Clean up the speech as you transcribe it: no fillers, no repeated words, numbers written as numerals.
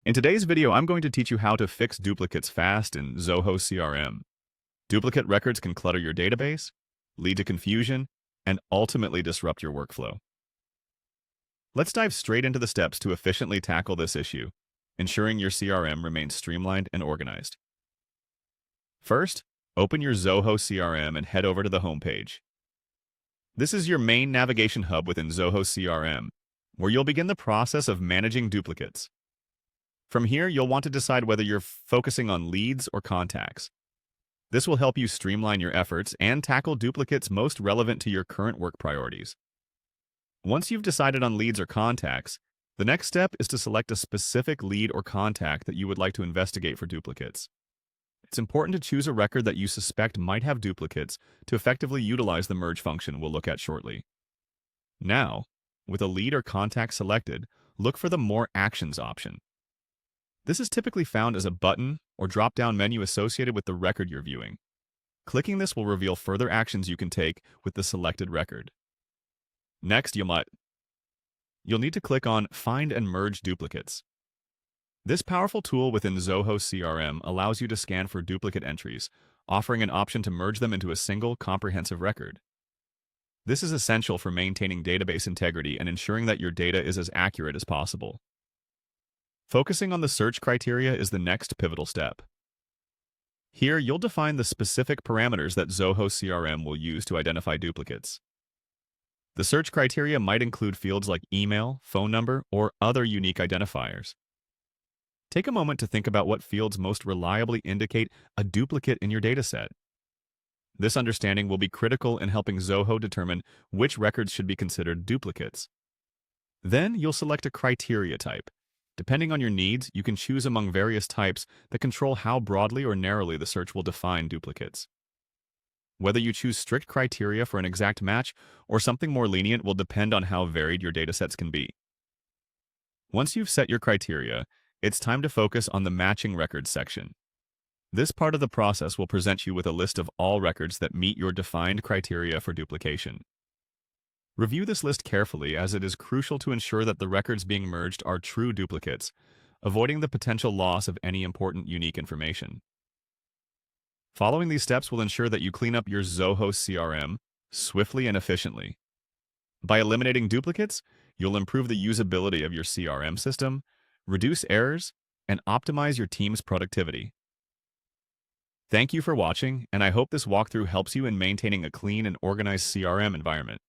In today's video, I'm going to teach you how to fix duplicates fast in Zoho CRM. Duplicate records can clutter your database, lead to confusion, and ultimately disrupt your workflow. Let's dive straight into the steps to efficiently tackle this issue, ensuring your CRM remains streamlined and organized. First, open your Zoho CRM and head over to the homepage. This is your main navigation hub within Zoho CRM, where you'll begin the process of managing duplicates. From here, you'll want to decide whether you're focusing on leads or contacts. This will help you streamline your efforts and tackle duplicates most relevant to your current work priorities. Once you've decided on leads or contacts, the next step is to select a specific lead or contact that you would like to investigate for duplicates. It's important to choose a record that you suspect might have duplicates to effectively utilize the merge function we'll look at shortly. Now, with a lead or contact selected, look for the More Actions option. This is typically found as a button or drop-down menu associated with the record you're viewing. Clicking this will reveal further actions you can take with the selected record. Next, you'll need to click on Find and Merge Duplicates. This powerful tool within Zoho CRM allows you to scan for duplicate entries, offering an option to merge them into a single, comprehensive record. This is essential for maintaining database integrity and ensuring that your data is as accurate as possible. Focusing on the search criteria is the next pivotal step. Here, you'll define the specific parameters that Zoho CRM will use to identify duplicates. The search criteria might include fields like email, phone number, or other unique identifiers. Take a moment to think about what fields most reliably indicate a duplicate in your dataset. This understanding will be critical in helping Zoho determine which records should be considered duplicates. Then, you'll select a criteria type. Depending on your needs, you can choose among various types that control how broadly or narrowly the search will define duplicates. Whether you choose strict criteria for an exact match or something more lenient will depend on how varied your datasets can be. Once you've set your criteria, it's time to focus on the Matching Records section. This part of the process will present you with a list of all records that meet your defined criteria for duplication. Review this list carefully, as it is crucial to ensure that the records being merged are true duplicates, avoiding the potential loss of any important unique information. Following these steps will ensure that you clean up your Zoho CRM swiftly and efficiently. By eliminating duplicates, you'll improve the usability of your CRM system, reduce errors, and optimize your team's productivity. Thank you for watching, and I hope this walkthrough helps you in maintaining a clean and organized CRM environment.